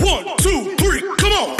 1, 2, 3, come on!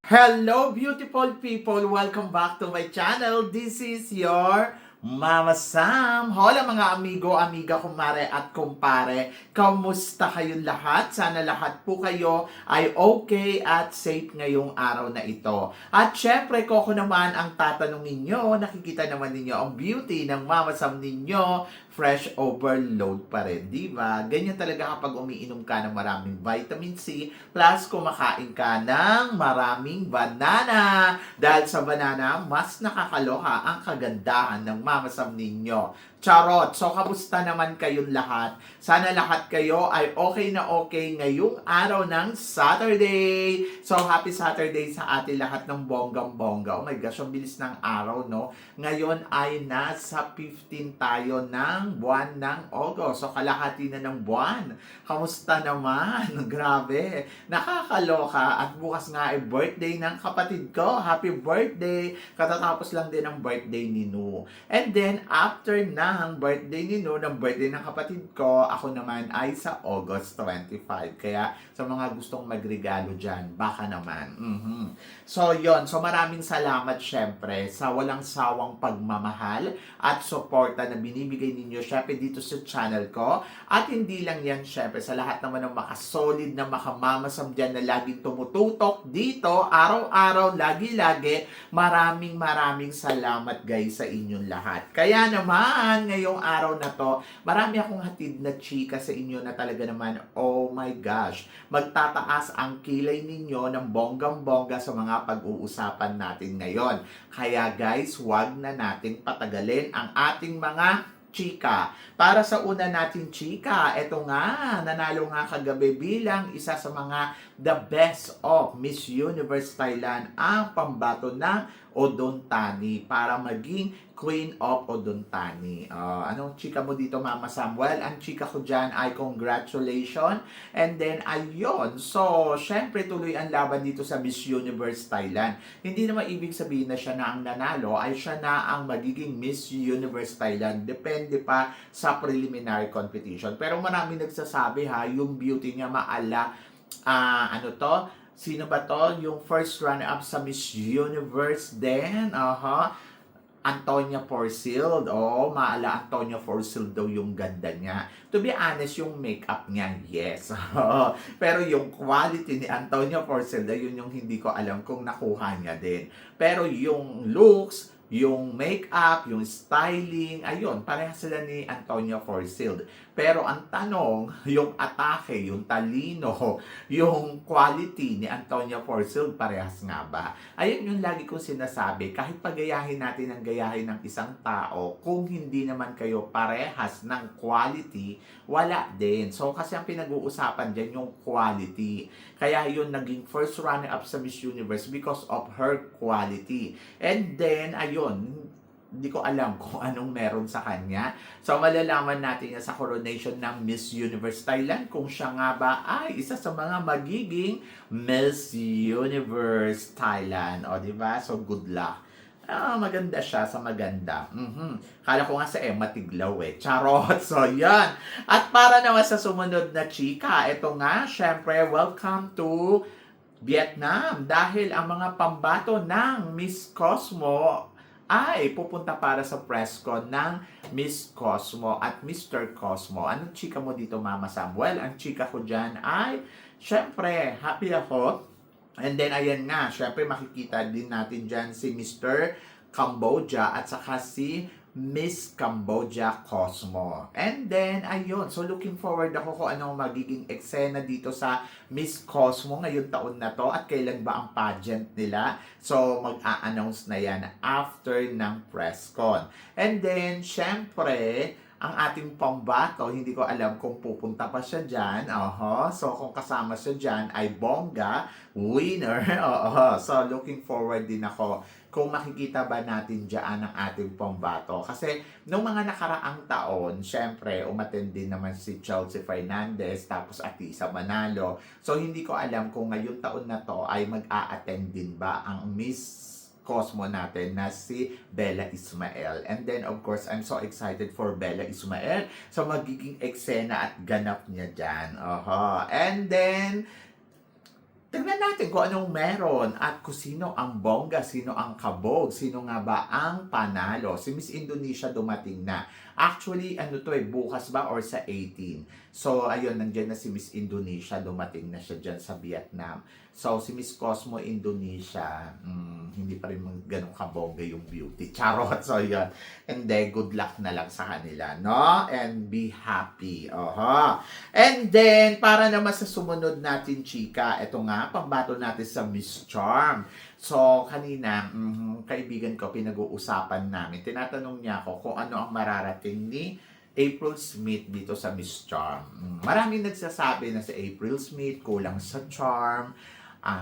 Hello beautiful people! Welcome back to my channel. This is your Mama Sam. Hola mga amigo, amiga, kumare at kumpare. Kamusta kayong lahat? Sana lahat po kayo ay okay at safe ngayong araw na ito. At syempre, ko naman ang tatanungin nyo. Nakikita naman ninyo ang beauty ng Mama Sam ninyo. Fresh overload pa rin, di ba? Ganyan talaga kapag umiinom ka ng maraming vitamin C plus kumakain ka ng maraming banana. Dahil sa banana, mas nakakaloka ang kagandahan ng Mama Sam ninyo. Charot! So, kamusta naman kayong lahat? Sana lahat kayo ay okay na okay ngayong araw ng Saturday. So, happy Saturday sa atin lahat ng bonggang-bongga. Oh my gosh, ang bilis ng araw, no? Ngayon ay nasa 15 tayo ng buwan ng August. So, kalahati na ng buwan. Kamusta naman? Grabe. Nakakaloka. At bukas nga ay birthday ng kapatid ko. Happy birthday! Katatapos lang din ang birthday ni Nu. And then, after ng birthday ni Nu, ng birthday ng kapatid ko, ako naman ay sa August 25. Kaya, sa mga gustong magregalo dyan, baka naman. So, yon. So, maraming salamat syempre sa walang sawang pagmamahal at suporta na binibigay ninyo syempre dito sa channel ko. At hindi lang yan syempre sa lahat naman ng makasolid na makamamasam dyan na laging tumututok dito, araw-araw, lagi-lagi. Maraming salamat guys sa inyong lahat. Kaya naman, ngayong araw na to, marami akong hatid na chika sa inyo na talaga naman, oh my gosh, magtataas ang kilay ninyo ng bonggang-bongga sa mga pag-uusapan natin ngayon. Kaya guys, wag na nating patagalin ang ating mga chika. Para sa una natin chika, eto nga, nanalo nga kagabi bilang isa sa mga the best of Miss Universe Thailand ang pambato ng Odontani para maging Queen of Odontani. Anong chika mo dito, Mama Samuel? Ang chika ko dyan ay congratulations. And then, ayun. So, syempre tuloy ang laban dito sa Miss Universe Thailand. Hindi naman ibig sabihin na siya na ang nanalo, ay siya na ang magiging Miss Universe Thailand. Depende pa sa preliminary competition. Pero marami nagsasabi ha, yung beauty niya maala, sino ba to? Yung first runner-up sa Miss Universe din. Antonia Porcil. Maala Antonia Porcil daw yung ganda niya. To be honest, yung makeup niya, yes. Pero yung quality ni Antonia Porcil, yun yung hindi ko alam kung nakuha niya din. Pero yung looks, yung makeup, yung styling, ayun, parehas sila ni Antonia Porcil. Pero ang tanong, yung atake, yung talino, yung quality ni Antonia Porcil, parehas nga ba? Ayun yung lagi kong sinasabi, kahit pagayahin natin ang gayahin ng isang tao, kung hindi naman kayo parehas ng quality, wala din. So, kasi ang pinag-uusapan dyan yung quality. Kaya yun naging first runner-up sa Miss Universe because of her quality. And then, ayun, hindi ko alam kung anong meron sa kanya. So, malalaman natin yan sa coronation ng Miss Universe Thailand kung siya nga ba ay isa sa mga magiging Miss Universe Thailand. O, diba? So, good luck. Maganda siya sa maganda. Kala ko nga sa Emma Tiglaw eh. Charot! So, yan. At para naman sa sumunod na chika, ito nga, syempre, welcome to Vietnam. Dahil ang mga pambato ng Miss Cosmo ay pupunta para sa press con ng Miss Cosmo at Mr. Cosmo. Anong chika mo dito, Mama Samuel? Ang chika ko dyan ay, syempre, happy ako. And then, ayan nga, syempre makikita din natin dyan si Mr. Cambodia at saka si Miss Cambodia Cosmo. And then, ayun. So, looking forward ako kung anong magiging eksena dito sa Miss Cosmo ngayong taon na to at kailan ba ang pageant nila. So, mag-a-announce na yan after ng press con. And then, syempre, ang ating pambato, hindi ko alam kung pupunta pa siya dyan. So, kung kasama siya dyan ay bongga, winner. So, looking forward din ako kung makikita ba natin dyan ang ating pambato. Kasi, nung mga nakaraang taon, syempre, umattend din naman si Chelsea Fernandez, tapos Atisa Manalo. So, hindi ko alam kung ngayong taon na to ay mag-a-attend din ba ang Miss Cosmo natin na si Bella Ismael. And then, of course, I'm so excited for Bella Ismael sa magiging eksena at ganap niya dyan. And then, tignan natin kung anong meron at kung sino ang bongga, sino ang kabog, sino nga ba ang panalo. Si Miss Indonesia dumating na. Actually, bukas ba or sa 18? So, ayun, nandiyan na si Miss Indonesia, dumating na siya dyan sa Vietnam. So, si Miss Cosmo Indonesia, hindi pa rin ganun kabongga yung beauty. Charot, so yun. And then, good luck na lang sa kanila, no? And be happy. And then, para naman sa sumunod natin, chika, ito nga, pambato natin sa Miss Charm. So, kanina, kaibigan ko, pinag-uusapan namin. Tinatanong niya ako kung ano ang mararating ni April Smith dito sa Miss Charm. Maraming nagsasabi na si April Smith kulang sa charm,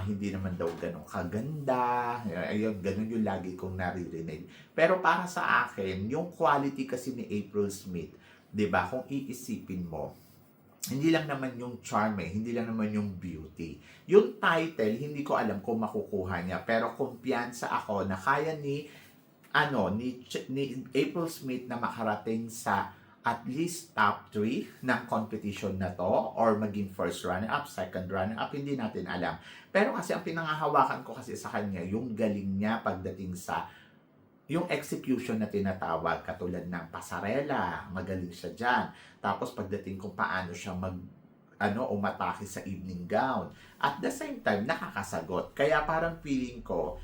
hindi naman daw ganun kaganda. Ayun, ganun yung lagi kong naririnig. Pero para sa akin, yung quality kasi ni April Smith, 'di ba? Kung iisipin mo, hindi lang naman yung charm hindi lang naman yung beauty. Yung title, hindi ko alam kung makukuha niya, pero kumpiyansa ako na kaya ni April Smith na makarating sa at least top 3 ng competition na to, or maging first runner-up, second runner-up, hindi natin alam. Pero kasi ang pinangahawakan ko kasi sa kanya, yung galing niya pagdating sa yung execution na tinatawag, katulad ng pasarela, magaling siya dyan. Tapos pagdating kung paano siya umatake sa evening gown. At the same time, nakakasagot. Kaya parang feeling ko,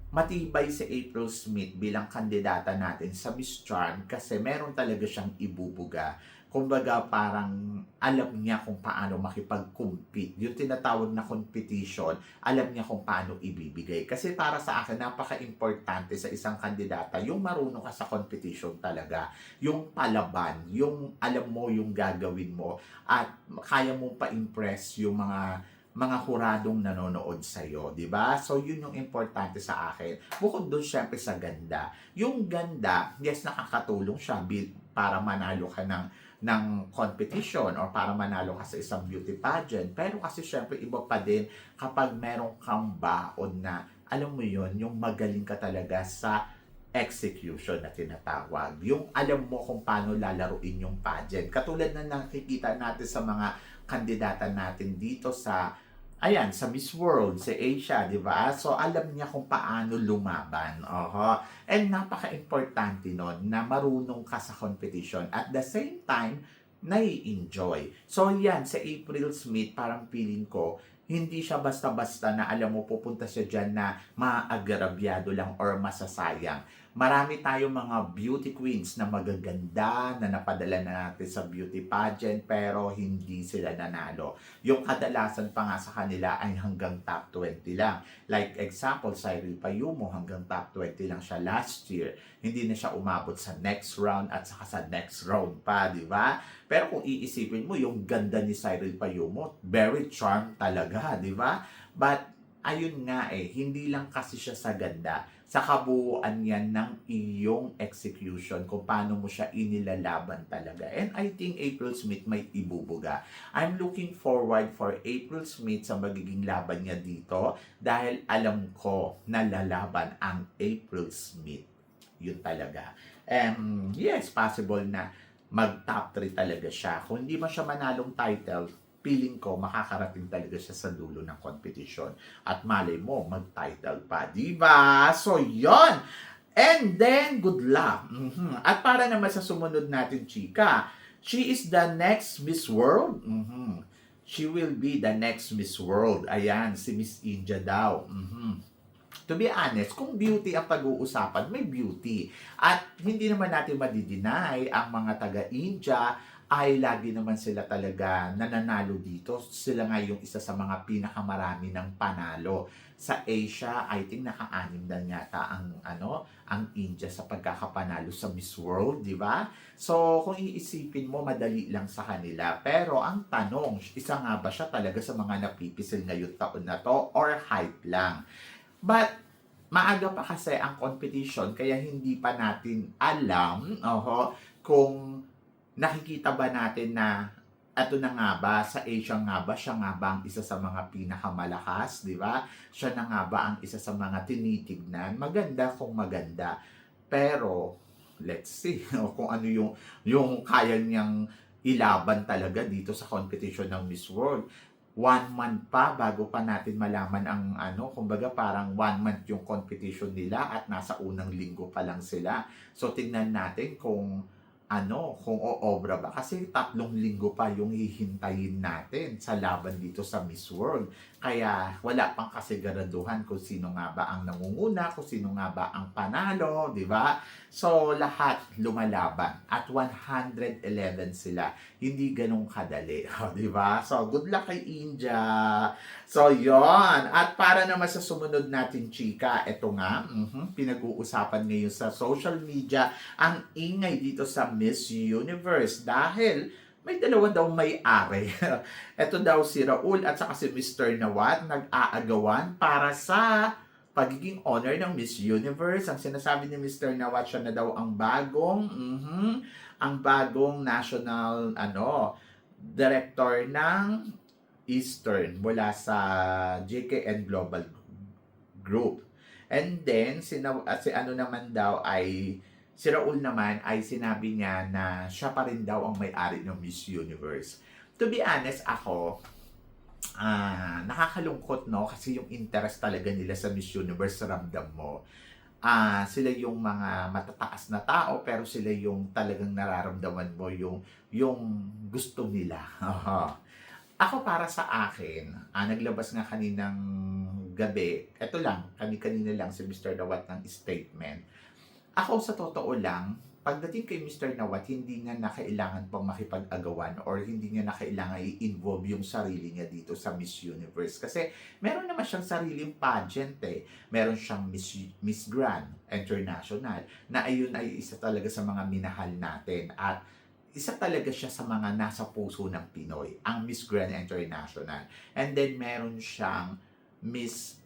matibay si April Smith bilang kandidata natin sa Miss Charm kasi meron talaga siyang ibubuga. Kumbaga parang alam niya kung paano makipag-compete. Yung tinatawag na competition, alam niya kung paano ibibigay. Kasi para sa akin, napaka-importante sa isang kandidata, yung marunong ka sa competition talaga. Yung palaban, yung alam mo yung gagawin mo at kaya mong pa-impress yung mga huradong nanonood sa'yo, di ba? So, yun yung importante sa akin. Bukod doon, syempre, sa ganda. Yung ganda, yes, nakakatulong siya para manalo ka ng competition or para manalo ka sa isang beauty pageant. Pero kasi, syempre, iba pa din kapag meron kang baon na, alam mo yun, yung magaling ka talaga sa execution na tinatawag. Yung alam mo kung paano lalaruin yung pageant. Katulad na nakikita natin sa mga kandidata natin dito sa Miss World, sa Asia, di ba? So, alam niya kung paano lumaban. And napaka-importante nun na marunong ka sa competition. At the same time, nai-enjoy. So, yan, sa April Smith, parang feeling ko, hindi siya basta-basta na alam mo, pupunta siya dyan na maagrabyado lang or masasayang. Marami tayong mga beauty queens na magaganda na napadala na natin sa beauty pageant pero hindi sila nanalo. Yung kadalasan pa nga sa kanila ay hanggang top 20 lang. Like example, Cyril Payumo hanggang top 20 lang siya last year. Hindi na siya umabot sa next round at saka sa next round pa, di ba? Pero kung iisipin mo, yung ganda ni Cyril Payumo, very charm talaga, di ba? But ayun nga hindi lang kasi siya sa ganda, sa kabuuan yan ng iyong execution, kung paano mo siya inilalaban talaga. And I think April Smith may ibubuga. I'm looking forward for April Smith sa magiging laban niya dito dahil alam ko na lalaban ang April Smith. Yun talaga. Yes, possible na mag-top 3 talaga siya. Kung hindi man siya manalong title, feeling ko makakarating talaga siya sa dulo ng competition. At malay mo, mag-title pa, diba? So, yon. And then, good luck. At para naman sa sumunod natin, chika, she is the next Miss World. She will be the next Miss World. Ayan, si Miss India daw. To be honest, kung beauty ang pag-uusapan, may beauty. At hindi naman natin madideny ang mga taga-India ay lagi naman sila talaga nananalo dito. Sila nga yung isa sa mga pinakamarami ng panalo. Sa Asia, I think naka-6 na yata ang India sa pagkakapanalo sa Miss World, di ba? So, kung iisipin mo, madali lang sa kanila. Pero ang tanong, isa nga ba siya talaga sa mga napipisil ngayong taon na to or hype lang? But, maaga pa kasi ang competition, kaya hindi pa natin alam kung nakikita ba natin na Eto na nga ba, sa Asia nga ba, siya nga ba ang isa sa mga pinakamalakas, di ba? Siya na nga ba ang isa sa mga tinitignan? Maganda kung maganda. Pero, let's see kung ano yung kaya niyang ilaban talaga dito sa competition ng Miss World. 1 month pa bago pa natin malaman ang kumbaga parang 1 month yung competition nila at nasa unang linggo pa lang sila. So tingnan natin kung kung oobra ba. Kasi 3 linggo pa yung hihintayin natin sa laban dito sa Miss World. Kaya wala pang kasiguraduhan kung sino nga ba ang nangunguna, kung sino nga ba ang panalo, di ba? So lahat lumalaban at 111 sila. Hindi ganun kadali, di ba? So good luck kay India. So yon. At para naman sa sumunod natin chika, eto nga, pinag-uusapan ngayon sa social media ang ingay dito sa Miss Universe dahil may dalawa daw may-ari. Ito daw si Raul at saka si Mr. Nawat nag-aagawan para sa pagiging owner ng Miss Universe. Ang sinasabi ni Mr. Nawat, siya na daw ang bagong national director ng Eastern mula sa JKN Global Group. And then si Raul naman ay sinabi niya na siya pa rin daw ang may-ari ng Miss Universe. To be honest, ako, nakakalungkot, no? Kasi yung interest talaga nila sa Miss Universe, ramdam mo. Sila yung mga matataas na tao, pero sila yung talagang nararamdaman mo yung gusto nila. Ako para sa akin, naglabas nga kaninang gabi, eto lang, kanina lang si Mr. Nawat ng statement. Ako sa totoo lang, pagdating kay Mr. Nawat, hindi niya na kailangan pang makipag-agawan or hindi niya na kailangan i-involve yung sarili niya dito sa Miss Universe. Kasi meron naman siyang sariling pageant eh. Meron siyang Miss Grand International na ayun ay isa talaga sa mga minahal natin at isa talaga siya sa mga nasa puso ng Pinoy, ang Miss Grand International. And then meron siyang Miss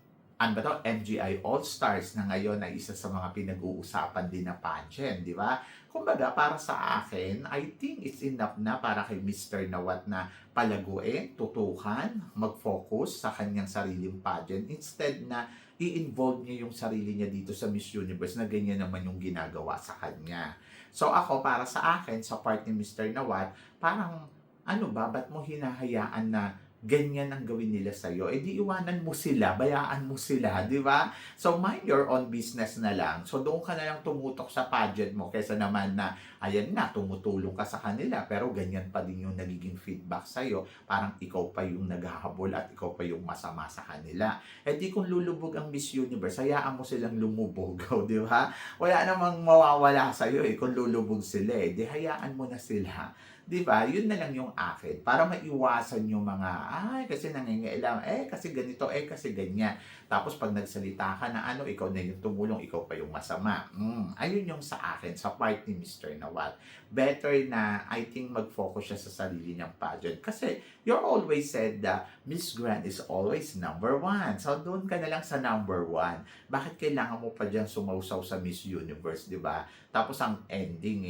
MGI All-Stars na ngayon ay isa sa mga pinag-uusapan din na pageant, di ba? Kumbaga, para sa akin, I think it's enough na para kay Mr. Nawat na palaguin, tutukan, mag-focus sa kanyang sariling pageant instead na i-involve niya yung sarili niya dito sa Miss Universe na ganyan naman yung ginagawa sa kanya. So ako, para sa akin, sa part ni Mr. Nawat, parang ba't mo hinahayaan na ganyan ang gawin nila sa'yo, di iwanan mo sila, bayaan mo sila, di ba? So, mind your own business na lang. So, doon ka na lang tumutok sa pageant mo kaysa naman na, ayan na, tumutulong ka sa kanila, pero ganyan pa din yung nagiging feedback sa'yo. Parang ikaw pa yung naghahabol at ikaw pa yung masama sa kanila. Di kung lulubog ang Miss Universe, hayaan mo silang lumubog, di ba? Wala namang mawawala sa'yo kung lulubog sila di hayaan mo na sila. Diba? Yun na lang yung akin. Para maiwasan yung mga, kasi nangingailangan, kasi ganito, kasi ganyan. Tapos pag nagsalita ka na ikaw na yung tumulong, ikaw pa yung masama. Ayun yung sa akin, sa part ni Mr. Nawat. Better na, I think, mag-focus siya sa sarili niyang pageant. Kasi, you always said that Miss Grand is always number 1. So, doon ka na lang sa number 1. Bakit kailangan mo pa dyan sumausaw sa Miss Universe, di ba? Tapos ang ending,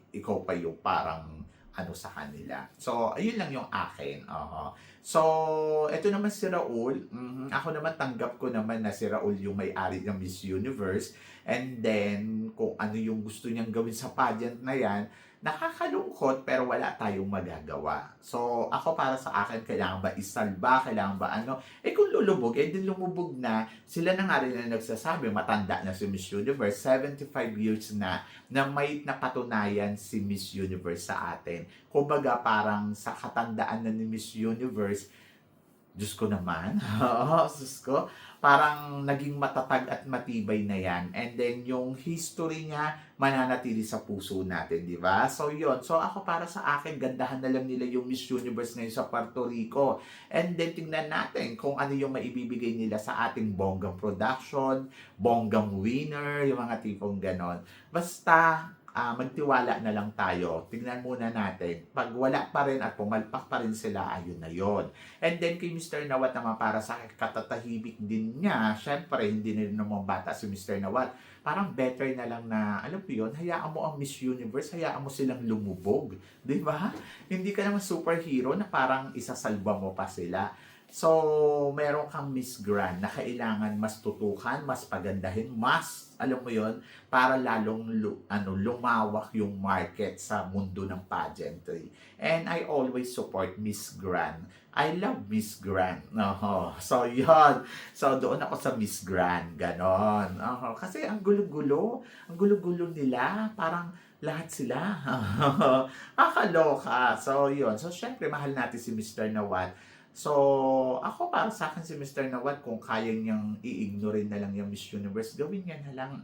ikaw pa yung parang sa kanila. So, ayun lang yung akin. So, eto naman si Raul. Ako naman, tanggap ko naman na si Raul yung may-ari ng Miss Universe. And then, kung ano yung gusto niyang gawin sa pageant na yan, nakakalungkot pero wala tayong magagawa. So, ako para sa akin, kailangan ba isalba? Kailangan ba kung lulubog, din lumubog na. Sila na nga rin na nagsasabi, matanda na si Miss Universe, 75 years na may napatunayan si Miss Universe sa atin. Kumbaga, parang sa katandaan na ni Miss Universe, Diyos ko naman, Diyos ko, parang naging matatag at matibay na yan. And then, yung history niya, mananatili sa puso natin, di ba? So, yun. So, ako para sa akin, gandahan na lang nila yung Miss Universe ngayon sa Puerto Rico. And then, tingnan natin kung ano yung maibibigay nila sa ating bonggang production, bonggang winner, yung mga tipong ganon. Basta, magtiwala na lang tayo. Tingnan muna natin. Pag wala pa rin at pumalpak pa rin sila, ayun na yon. And then kay Mr. Nawat naman, para sa katatahimik din niya, syempre hindi na rin naman bata si Mr. Nawat. Parang better na lang na, alam mo yun, hayaan mo ang Miss Universe, hayaan mo silang lumubog. Di ba? Hindi ka naman superhero na parang isasalba mo pa sila. So, meron kang Miss Grand na kailangan mas tutukan, mas pagandahin, mas, alam mo yon, para lalong lumawak yung market sa mundo ng pageantry. And I always support Miss Grand. I love Miss Grand. So, yon. So, doon ako sa Miss Grand. Ganon. Kasi ang gulo-gulo. Ang gulo-gulo nila. Parang lahat sila. Kakaloka. So, yun. So, syempre, mahal natin si Mr. Nawat. So, ako para sa akin si Mr. Nawat, kung kaya niyang i-ignorin na lang yung Miss Universe, gawin niya na lang.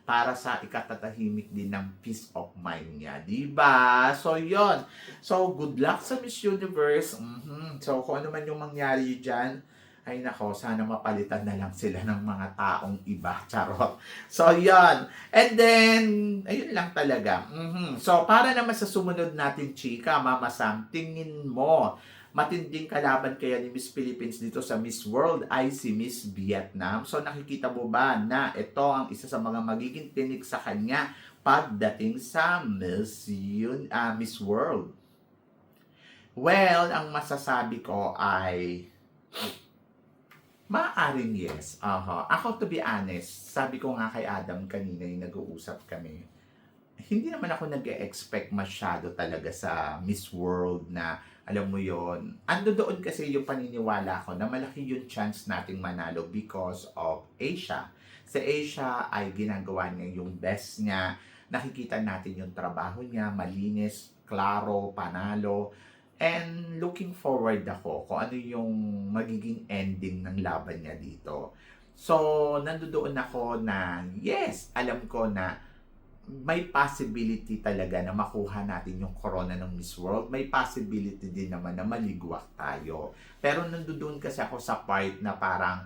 Para sa ikatatahimik din ng peace of mind niya. Diba? So, yon. So, good luck sa Miss Universe. So, kung ano man yung mangyari dyan, ay nako, sana mapalitan na lang sila ng mga taong iba. Charot. So, yon. And then, ayun lang talaga. So, para naman sa sumunod natin, chika, Mama Sam, tingin mo, matinding kalaban kaya ni Miss Philippines dito sa Miss World ay si Miss Vietnam. So nakikita mo ba na ito ang isa sa mga magiging tinik sa kanya pagdating sa Miss World? Well, ang masasabi ko ay maaaring yes. Ako, to be honest, sabi ko nga kay Adam kanina yung nag-uusap kami, hindi naman ako nag-expect masyado talaga sa Miss World na, alam mo yon, ando doon kasi yung paniniwala ko na malaki yung chance nating manalo because of Asia. Sa Asia ay ginagawa niya yung best niya, nakikita natin yung trabaho niya, malinis, klaro, panalo, and looking forward ako kung ano yung magiging ending ng laban niya dito. So, nandoon ako na, yes, alam ko na may possibility talaga na makuha natin yung corona ng Miss World. May possibility din naman na maligwak tayo. Pero nandoon kasi ako sa part na parang,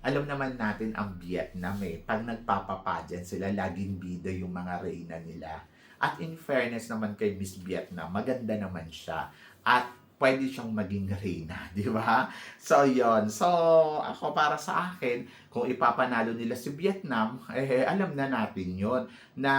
alam naman natin ang Vietnam pag nagpapapajan sila, laging bida yung mga reyna nila. At in fairness naman kay Miss Vietnam, maganda naman siya. At pwede siyang maging reyna, di ba? So, yon. So, ako para sa akin, kung ipapanalo nila si Vietnam, alam na natin yon na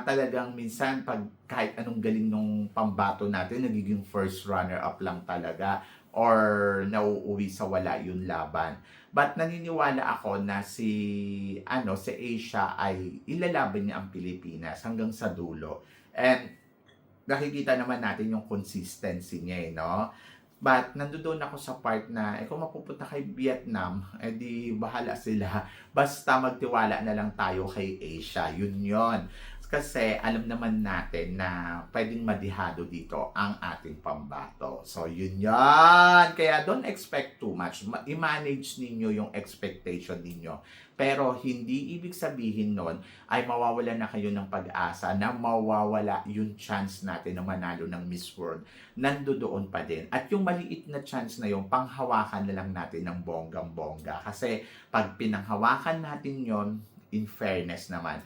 talagang minsan, pag kahit anong galing nung pambato natin, nagiging first runner-up lang talaga or nauuwi sa wala yung laban. But naniniwala ako na si Asia ay ilalaban niya ang Pilipinas hanggang sa dulo. And nakikita naman natin yung consistency niya, no? But nandoon ako sa part na, kung mapupunta kay Vietnam, di bahala sila. Basta magtiwala na lang tayo kay Asia. Yun yon. Kasi alam naman natin na pwedeng madihado dito ang ating pambato. So, yun yan. Kaya don't expect too much. I-manage ninyo yung expectation ninyo. Pero hindi ibig sabihin nun ay mawawala na kayo ng pag-asa na mawawala yung chance natin na manalo ng Miss World. Nandoon pa din. At yung maliit na chance na yung panghawakan na lang natin ng bonggang-bongga. Kasi pag pinanghawakan natin yon, in fairness naman,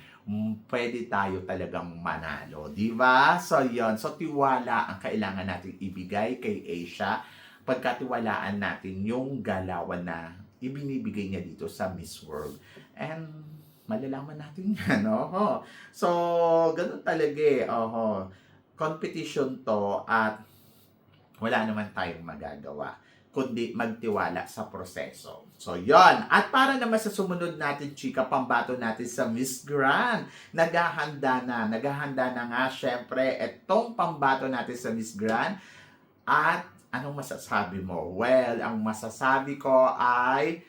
pwede tayo talagang manalo. Diba? So, yon. So, tiwala ang kailangan natin ibigay kay Asia. Pagkatiwalaan natin yung galawan na ibinibigay niya dito sa Miss World. And malalaman natin yan. So, ganun talaga competition to at wala naman tayong magagawa kundi magtiwala sa proseso. So, yon. At para naman sa sumunod natin, chika, pambato natin sa Miss Grand. Naghahanda na nga, syempre, etong pambato natin sa Miss Grand. At anong masasabi mo? Well, ang masasabi ko ay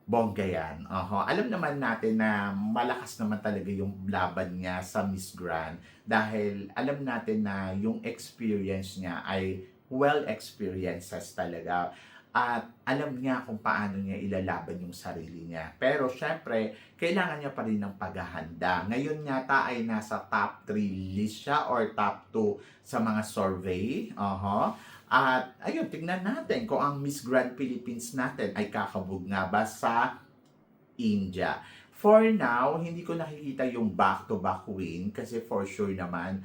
bongga yan. Alam naman natin na malakas naman talaga yung laban niya sa Miss Grand dahil alam natin na yung experience niya ay experiences talaga. At alam niya kung paano niya ilalaban yung sarili niya. Pero syempre, kailangan niya pa rin ng paghahanda. Ngayon yata ay nasa top 3 list siya or top 2 sa mga survey. At ayun, tingnan natin kung ang Miss Grand Philippines natin ay kakabog nga ba sa India. For now, hindi ko nakikita yung back-to-back win kasi for sure naman,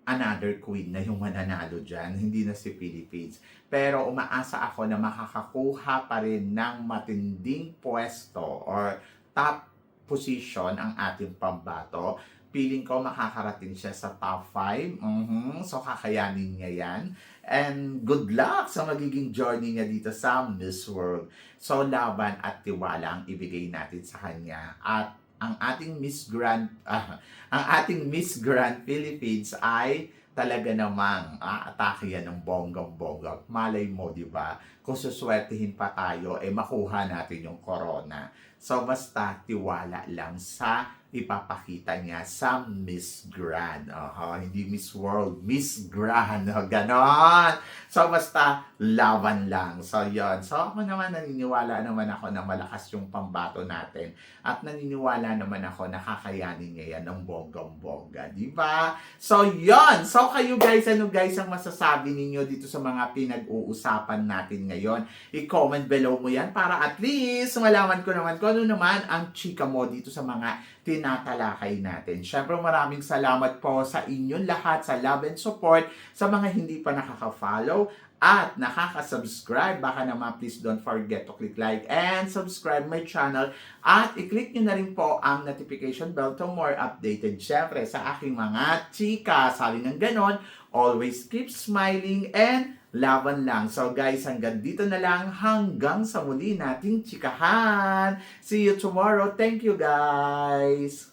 another queen na yung mananalo dyan, hindi na si Philippines. Pero umaasa ako na makakakuha pa rin ng matinding pwesto or top position ang ating pambato. Feeling ko makakarating siya sa top 5. So kakayanin niya yan. And good luck sa magiging journey niya dito sa Miss World. So laban at tiwala ang ibigay natin sa kanya. At ang ating ang ating Miss Grand Philippines ay talaga namang aatake yan ng bonggang-bongga. Malay mo, di ba? Kung suswertihin pa tayo, makuha natin yung corona. So, basta tiwala lang sa ipapakita niya sa Miss Grand. Hindi Miss World, Miss Grand. Ganon. So, basta laban lang. So, yon. So, ako naman naniniwala naman ako na malakas yung pambato natin. At naniniwala naman ako na kakayanin niya yan ng bonggang-bongga. Diba? So, yon. So, kayo guys, ano guys ang masasabi ninyo dito sa mga pinag-uusapan natin ngayon? I-comment below mo yan para at least malaman ko naman kung ano naman ang chika mo dito sa mga tinatalakay natin. Syempre maraming salamat po sa inyong lahat sa love and support, sa mga hindi pa nakaka-follow at nakaka-subscribe. Baka naman please don't forget to click like and subscribe my channel at i-click nyo na rin po ang notification bell to more updated syempre sa aking mga chika. Sabi ng ganon, always keep smiling and laban lang. So guys, hanggang dito na lang. Hanggang sa muli nating chikahan. See you tomorrow. Thank you guys.